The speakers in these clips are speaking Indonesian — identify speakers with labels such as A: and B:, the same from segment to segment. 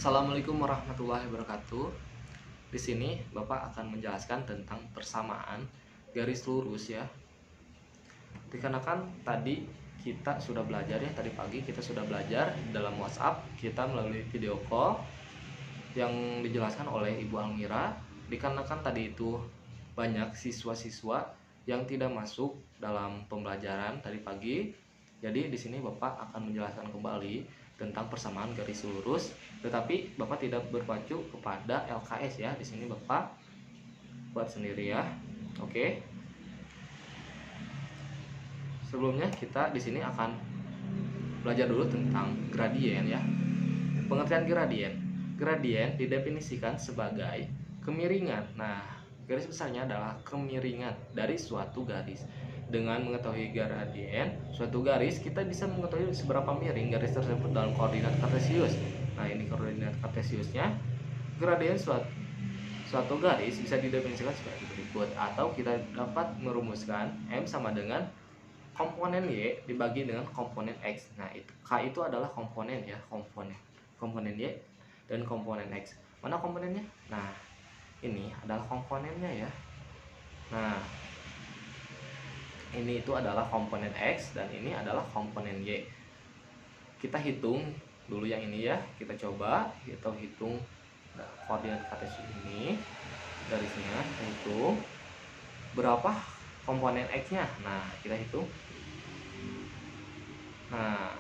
A: Assalamualaikum warahmatullahi wabarakatuh. Di sini Bapak akan menjelaskan tentang persamaan garis lurus ya. Dikarenakan tadi kita sudah belajar ya, tadi pagi kita sudah belajar dalam WhatsApp kita melalui video call yang dijelaskan oleh Ibu Almira. Dikarenakan tadi itu banyak siswa-siswa yang tidak masuk dalam pembelajaran tadi pagi. Jadi di sini Bapak akan menjelaskan kembali tentang persamaan garis lurus, tetapi Bapak tidak berpacu kepada LKS ya. Di sini Bapak buat sendiri ya. Oke. Sebelumnya kita di sini akan belajar dulu tentang gradien ya. Pengertian gradien. Gradien didefinisikan sebagai kemiringan. Nah, garis besarnya adalah kemiringan dari suatu garis. Dengan mengetahui gradien suatu garis, kita bisa mengetahui seberapa miring garis tersebut dalam koordinat kartesius. Nah, ini koordinat kartesiusnya. Gradien suatu garis bisa didefinisikan sebagai berikut, atau kita dapat merumuskan M sama dengan komponen Y dibagi dengan komponen X. Nah, K itu adalah komponen ya, komponen Y dan komponen X. Mana komponennya? Nah, ini adalah komponennya ya. Nah, ini itu adalah komponen X dan ini adalah komponen Y. Kita hitung dulu yang ini ya. Kita coba kita hitung koordinat kartesius ini, garisnya kita hitung berapa komponen X-nya. Nah, kita hitung. Nah,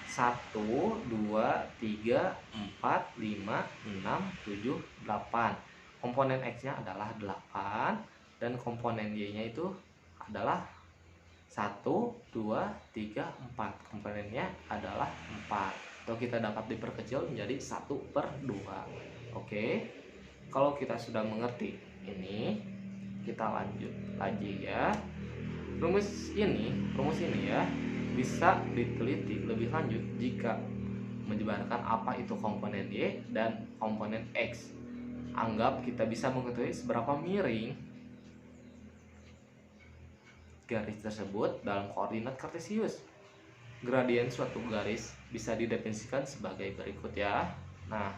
A: 1, 2, 3, 4, 5, 6, 7, 8. Komponen X-nya adalah 8 dan komponen Y-nya itu adalah 1, 2, 3, 4. Komponennya adalah 4. Atau kita dapat diperkecil menjadi 1/2. Oke. Kalau kita sudah mengerti ini, kita lanjut lagi ya. Rumus ini ya bisa diteliti lebih lanjut jika menyebarkan apa itu komponen Y dan komponen X. Anggap kita bisa mengetahui seberapa miring garis tersebut dalam koordinat kartesius. Gradien suatu garis bisa didefinisikan sebagai berikut ya. Nah,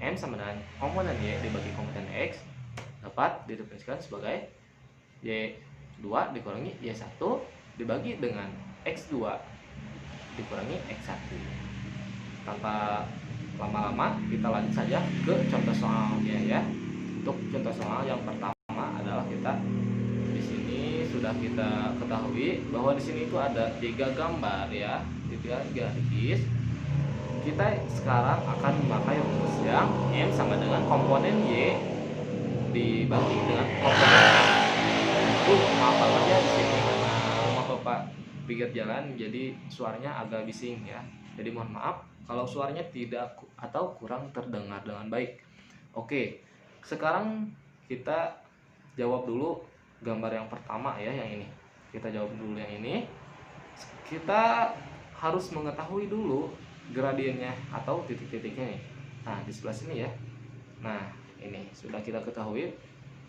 A: M sama dengan komponen Y dibagi komponen X dapat didefinisikan sebagai Y2 dikurangi Y1 dibagi dengan X2 dikurangi X1. Tanpa lama-lama kita lanjut saja ke contoh soalnya ya. Untuk contoh soal yang pertama adalah kita di sini sudah kita ketahui bahwa di sini itu ada 3 gambar ya, 3 garis. Kita sekarang akan memakai rumus yang M sama dengan komponen Y dibagi dengan komponen X. Maaf banget ya di sini karena rumah Bapak pinggir jalan, jadi suaranya agak bising ya. Jadi mohon maaf kalau suaranya tidak atau kurang terdengar dengan baik. Oke, sekarang kita jawab dulu gambar yang pertama ya, yang ini. Kita jawab dulu yang ini. Kita harus mengetahui dulu gradiennya atau titik-titiknya nih. Nah, di sebelah sini ya. Nah, ini sudah kita ketahui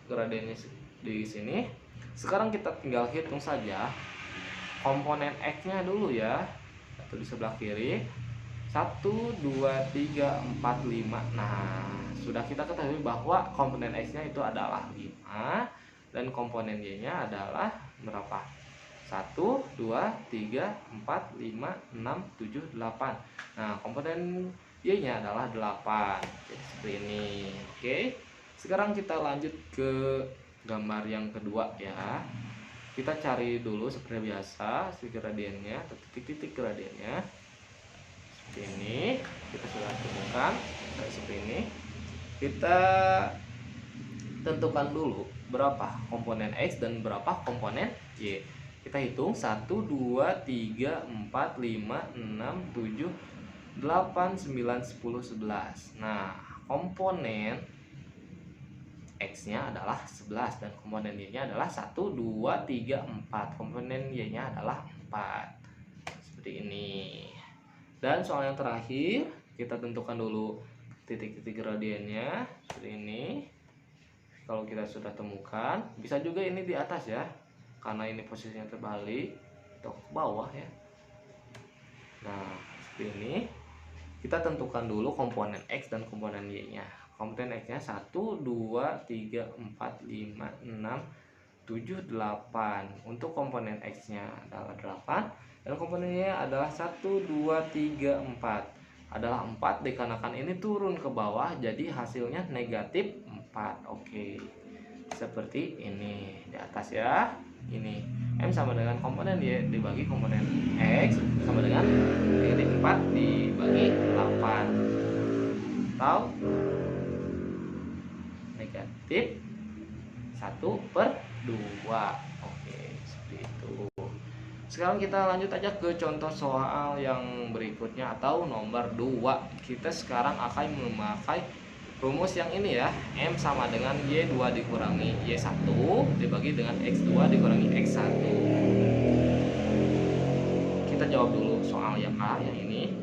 A: gradiennya di sini. Sekarang kita tinggal hitung saja komponen X-nya dulu ya. Atau di sebelah kiri. 1, 2, 3, 4, 5. Nah, sudah kita ketahui bahwa komponen X-nya itu adalah 5 dan komponen Y-nya adalah berapa? 1, 2, 3, 4, 5, 6, 7, 8. Nah, komponen Y-nya adalah 8. Jadi seperti ini. Oke. Sekarang kita lanjut ke gambar yang kedua ya. Kita cari dulu seperti biasa si gradiennya atau titik-titik gradiennya. Seperti ini. Kita sudah temukan seperti ini. Kita tentukan dulu berapa komponen X dan berapa komponen Y. Kita hitung 1, 2, 3, 4, 5, 6, 7, 8, 9, 10, 11. Nah, komponen X-nya adalah 11 dan komponen Y-nya adalah 1, 2, 3, 4. Komponen Y-nya adalah 4. Seperti ini. Dan soal yang terakhir, kita tentukan dulu titik-titik gradiennya seperti ini. Kalau kita sudah temukan, bisa juga ini di atas ya, karena ini posisinya terbalik atau ke bawah ya. Nah, seperti ini. Kita tentukan dulu komponen X dan komponen Y nya. Komponen X nya 1, 2, 3, 4, 5, 6, 7, 8. Untuk komponen X nya adalah 8 dan komponen Y adalah 1, 2, 3, 4. Adalah 4 dikarenakan ini turun ke bawah, jadi hasilnya negatif 4. Oke, seperti ini di atas ya. Ini M sama dengan komponen Y dibagi komponen X sama dengan negatif 4 dibagi 8 atau negatif 1/2. Oke, seperti itu. Sekarang kita lanjut aja ke contoh soal yang berikutnya atau nomor 2. Kita sekarang akan memakai rumus yang ini ya. M sama dengan Y2 dikurangi Y1 dibagi dengan X2 dikurangi X1. Kita jawab dulu soal yang A yang ini.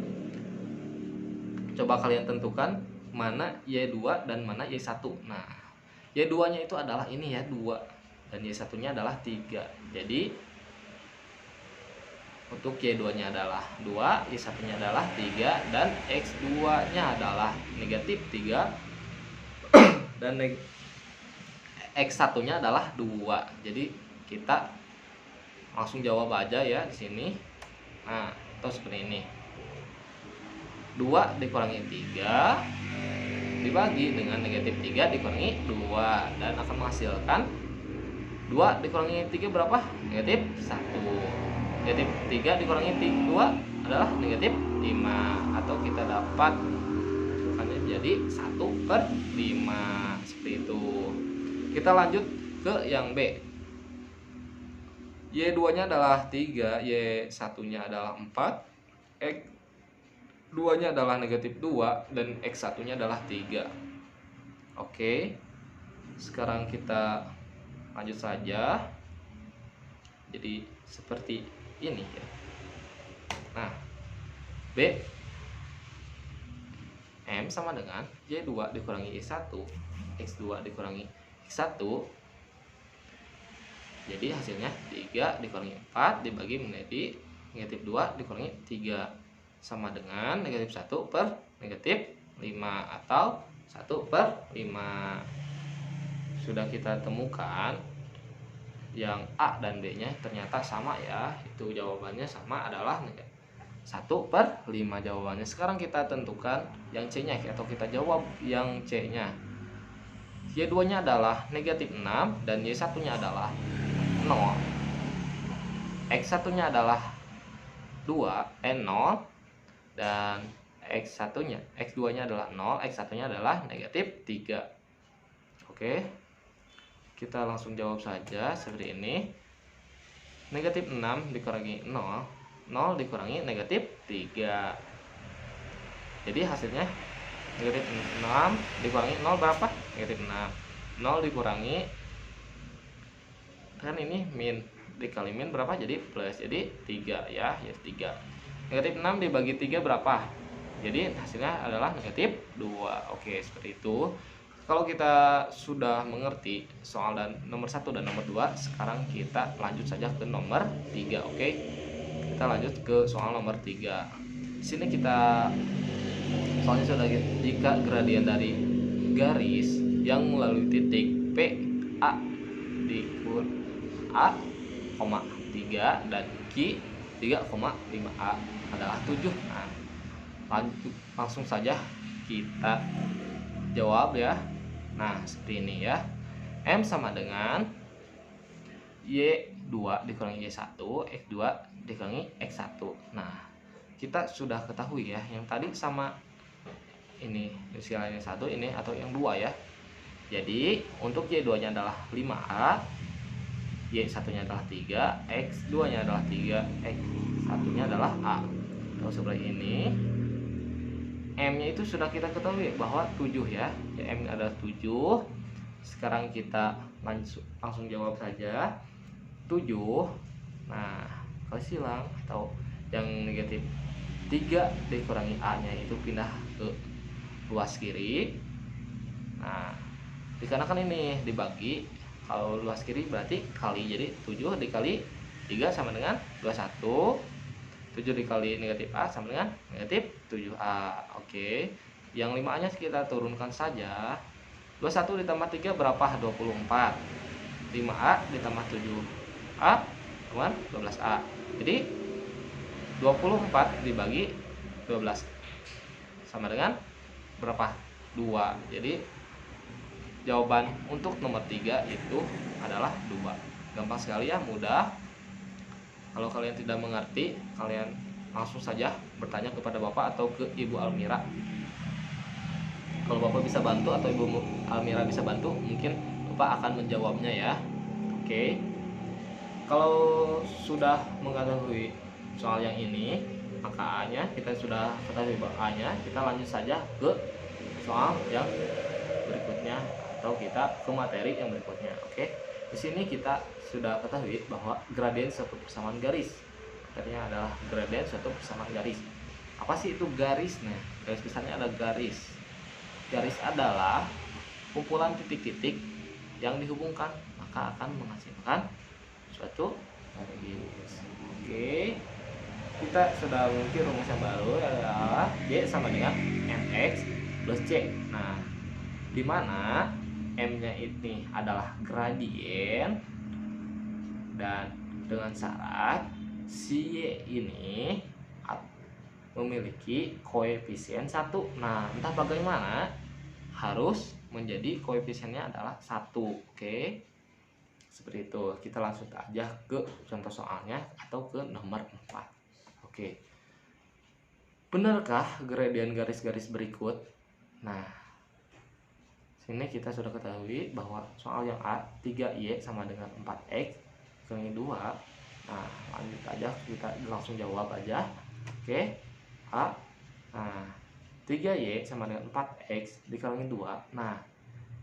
A: Coba kalian tentukan mana Y2 dan mana Y1. Nah, Y2 nya itu adalah ini ya, 2, dan Y1 nya adalah 3. Jadi untuk Y2 nya adalah 2, Y1 nya adalah 3, dan X2 nya adalah negatif 3 dan X1 nya adalah 2. Jadi kita langsung jawab aja ya di sini. Nah, atau seperti ini. 2 dikurangi 3 dibagi dengan negatif 3 dikurangi 2 dan akan menghasilkan 2 dikurangi 3 berapa? Negatif 1. Negatif 3 dikurangi 2 adalah negatif 5, atau kita dapat bukannya jadi 1/5 seperti itu. Kita lanjut ke yang B. Y2 nya adalah 3, Y1 nya adalah 4, X2 nya adalah negatif 2, dan X1 nya adalah 3. Oke, sekarang kita lanjut saja. Jadi seperti ini ya. Nah, B, M sama dengan Y2 dikurangi Y1 X2 dikurangi X1. Jadi hasilnya 3 dikurangi 4 dibagi menjadi negatif 2 dikurangi 3 sama dengan negatif 1 per negatif 5 atau 1/5. Sudah kita temukan yang A dan B nya ternyata sama ya, itu jawabannya sama, adalah 1/5 jawabannya. Sekarang kita tentukan yang C nya atau kita jawab yang C nya. Y2 nya adalah negatif 6 dan Y1 nya adalah 0, X1 nya adalah 0 dan X2 nya adalah 0, X1 nya adalah negatif 3. Oke, kita langsung jawab saja seperti ini. Negatif 6 dikurangi 0, 0 dikurangi negatif 3. Jadi hasilnya negatif 6 dikurangi 0 berapa? Negatif 6. 0 dikurangi, kan ini min, dikali min berapa? Jadi plus, jadi 3 ya, 3. Negatif 6 dibagi 3 berapa? Jadi hasilnya adalah negatif 2. Oke, seperti itu. Kalau kita sudah mengerti soal dan nomor 1 dan nomor 2, sekarang kita lanjut saja ke nomor 3. Oke, kita lanjut ke soal nomor 3. Di sini kita soalnya sudah, jika gradien dari garis yang melalui titik P A di A, 3 dan Q 3,5A adalah 7. Nah, langsung saja kita jawab ya. Nah, seperti ini ya. M sama dengan Y2 dikurangi Y1, X2 dikurangi X1. Nah, kita sudah ketahui ya, yang tadi sama ini istilahnya 1 ini atau yang 2 ya. Jadi, untuk Y2 nya adalah 5A, Y1 nya adalah 3, X2 nya adalah 3, X1 nya adalah A. Kalau seperti ini, M nya itu sudah kita ketahui bahwa 7 ya. M adalah 7. Sekarang kita langsung jawab saja 7. Nah, kalau silang atau yang negatif 3 dikurangi A nya itu pindah ke luas kiri. Nah, dikarenakan ini dibagi, kalau luas kiri berarti kali, jadi 7 dikali 3 sama dengan 21. 7 dikali negatif A sama dengan negatif 7A. Oke. Yang 5A nya kita turunkan saja. 21 ditambah 3 berapa? 24. 5A ditambah 7A sama 12A. Jadi 24 dibagi 12 sama dengan berapa? 2. Jadi jawaban untuk nomor 3 itu adalah 2. Gampang sekali ya, mudah. Kalau kalian tidak mengerti, kalian langsung saja bertanya kepada Bapak atau ke Ibu Almira. Kalau Bapak bisa bantu atau Ibu Almira bisa bantu, mungkin Bapak akan menjawabnya ya. Oke. Kalau sudah mengetahui soal yang ini, maka A-nya kita sudah ketahui A-nya, kita lanjut saja ke soal yang berikutnya atau kita ke materi yang berikutnya. Oke. Di sini kita sudah ketahui bahwa gradien suatu persamaan garis. Materinya adalah gradien suatu persamaan garis. Apa sih itu garis? Nah, garis besarnya ada garis. Garis adalah kumpulan titik-titik yang dihubungkan, maka akan menghasilkan suatu garis. Oke. Kita sudah memiliki rumus yang baru, adalah Y sama dengan MX plus C. Nah, di mana M-nya ini adalah gradien dan dengan syarat si Y ini memiliki koefisien 1. Nah, entah bagaimana harus menjadi koefisiennya adalah 1. Oke. Seperti itu. Kita langsung aja ke contoh soalnya atau ke nomor 4. Oke. Benarkah gradien garis-garis berikut? Nah, sini kita sudah ketahui bahwa soal yang A 3Y sama dengan 4X kali 2. Nah, lanjut aja, kita langsung jawab aja. Oke. A. Nah, 3Y sama dengan 4X dikali 2. Nah,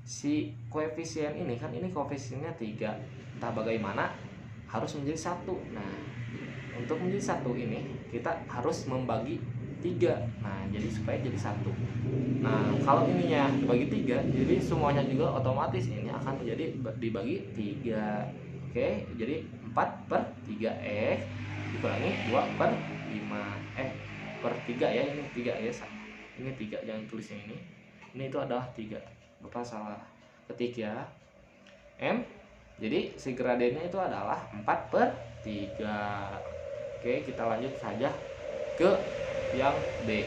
A: si koefisien ini kan ini koefisiennya 3. Entah bagaimana harus menjadi 1. Nah, untuk menjadi 1 ini kita harus membagi 3. Nah, jadi supaya jadi 1. Nah, kalau ininya dibagi 3, jadi semuanya juga otomatis ini akan menjadi dibagi 3. Oke, jadi 4/3X dikurangi 2/5. Per 3 ya, ini 3 ya. Ini 3, jangan tulis yang ini. Ini itu adalah 3. Bapak salah ketik ya. M. Jadi si gradiennya itu adalah 4/3. Oke, kita lanjut saja ke yang D.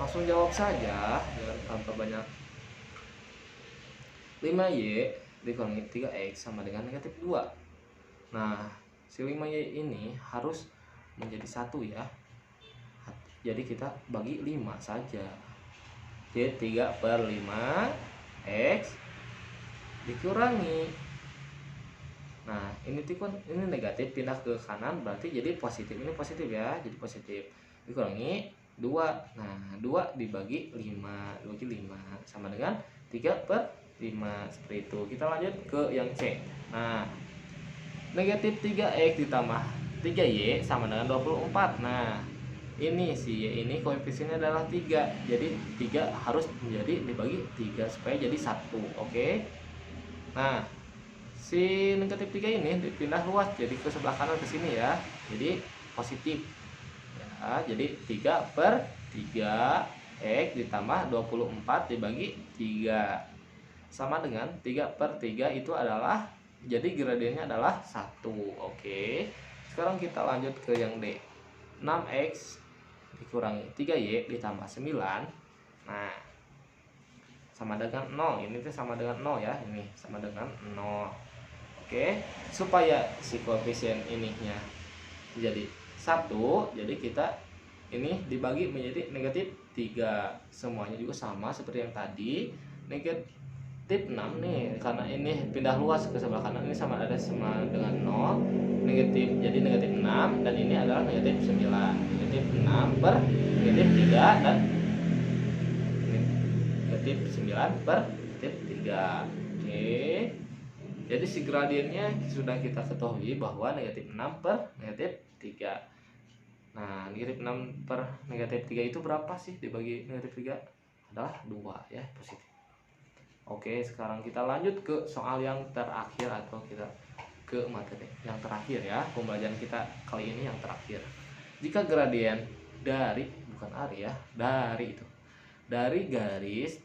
A: Langsung jawab saja tanpa banyak. 5Y dikurangi 3X sama dengan negatif 2. Nah, si 5Y ini harus menjadi 1 ya. Jadi kita bagi 5 saja. Jadi 3/5 X dikurangi. Nah, ini negatif pindah ke kanan berarti jadi positif. Ini positif ya, jadi positif. Dikurangi 2. Nah, 2 dibagi 5 sama dengan 3/5. Seperti itu. Kita lanjut ke yang C. Nah, negatif 3X ditambah 3Y sama dengan 24. Nah, ini si Y ini koefisiennya adalah 3. Jadi 3 harus menjadi dibagi 3 supaya jadi 1. Oke. Nah, si negatif 3 ini dipindah luas jadi ke sebelah kanan ke sini ya. Jadi positif. Ya, jadi 3/3 X ditambah 24 dibagi 3 sama dengan 3/3 itu adalah, jadi gradiennya adalah 1. Oke. Sekarang kita lanjut ke yang D. 6X dikurangi 3Y ditambah 9. Nah, sama dengan 0. Ini tuh sama dengan 0 ya. Ini sama dengan 0. Oke. Supaya si koefisien ininya jadi 1, jadi kita ini dibagi menjadi negatif 3. Semuanya juga sama seperti yang tadi. Negatif 6 nih, karena ini pindah luas ke sebelah kanan, ini sama dengan 0. Negatif, jadi negatif 6, dan ini adalah negatif 9. Negatif 6 per negatif 3 dan negatif 9 per negatif 3. Oke. Jadi si gradiennya sudah kita ketahui bahwa negatif 6 per negatif 3. Nah, negatif 6 per negatif 3 itu berapa sih dibagi negatif 3? Adalah 2 ya, positif. Oke, sekarang kita lanjut ke soal yang terakhir atau kita ke materi yang terakhir ya, pembelajaran kita kali ini yang terakhir. Jika gradien dari, bukan ari ya, dari garis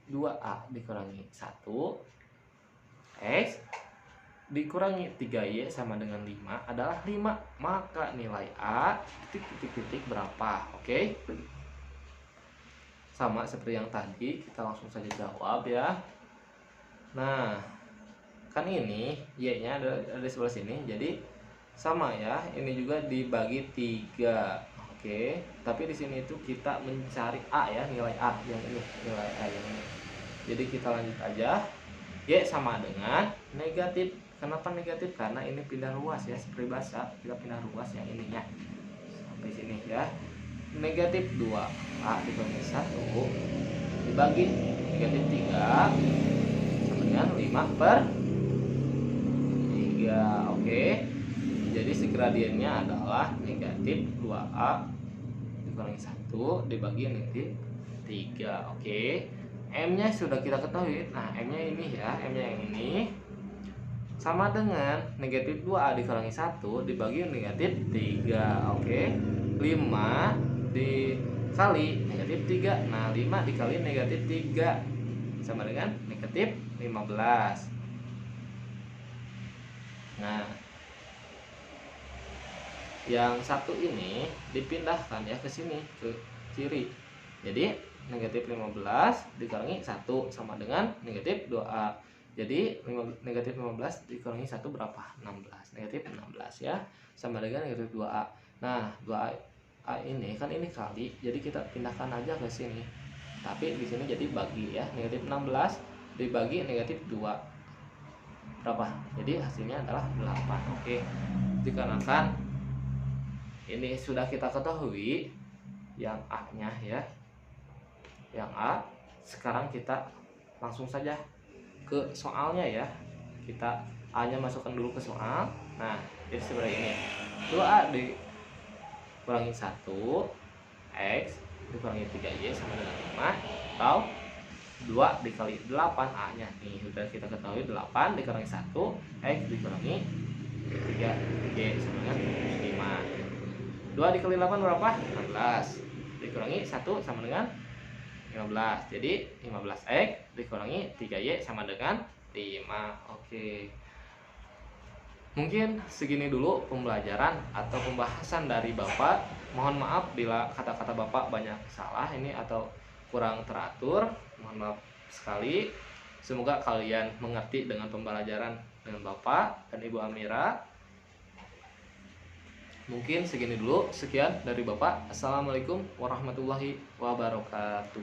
A: 2A dikurangi 1 X dikurangi 3Y sama dengan 5 adalah 5, maka nilai A titik berapa? Oke, sama seperti yang tadi, kita langsung saja jawab ya. Nah, kan ini Y-nya ada di sebelah sini, jadi sama ya, ini juga dibagi 3. Oke, tapi di sini itu kita mencari A ya, nilai A yang ini, nilai A yang ini. Jadi kita lanjut aja. Y sama dengan negatif. Kenapa negatif? Karena ini pindah ruas ya, seperti bahasa kita pindah ruas yang ininya sampai sini ya. Negatif 2A dikurangi 1 dibagi negatif 3 sama dengan 5/3. Oke, jadi si gradiennya adalah negatif 2A dikurangi 1 dibagi negatif 3. Oke, M nya sudah kita ketahui. Nah, M nya ini ya, M nya yang ini sama dengan negatif 2A dikurangi 1 dibagi negatif 3. Oke, 5 dikali negatif 3. Nah, 5 dikali negatif 3 sama dengan negatif 15. Nah, yang satu ini dipindahkan ya ke sini, ke kiri. Jadi negatif 15 dikurangi 1 sama dengan negatif 2A. Jadi negatif 15 dikurangi 1 berapa? 16. Negatif 16 ya, sama dengan negatif 2A. Nah, 2A ini kan ini kali, jadi kita pindahkan aja ke sini. Tapi di sini jadi bagi ya, negatif 16 dibagi negatif 2 berapa? Jadi hasilnya adalah 8. Oke, dikarenakan ini sudah kita ketahui yang A-nya ya, yang A. Sekarang kita langsung saja ke soalnya ya. Kita A-nya masukkan dulu ke soal. Nah, jadi seperti ini. 2A dikurangi 1 X dikurangi 3Y sama dengan 5, atau 2 dikali 8 A-nya. Nih, sudah kita ketahui 8 dikurangi 1 X dikurangi 3Y sama dengan 5. 2 dikali 8 berapa? 16. Dikurangi 1 sama dengan 15. Jadi 15X dikurangi 3Y sama dengan 5. Oke. Mungkin segini dulu pembelajaran atau pembahasan dari Bapak. Mohon maaf bila kata-kata Bapak banyak salah ini atau kurang teratur. Mohon maaf sekali. Semoga kalian mengerti dengan pembelajaran dengan Bapak dan Ibu Amira. Mungkin segini dulu. Sekian dari Bapak. Assalamualaikum warahmatullahi wabarakatuh.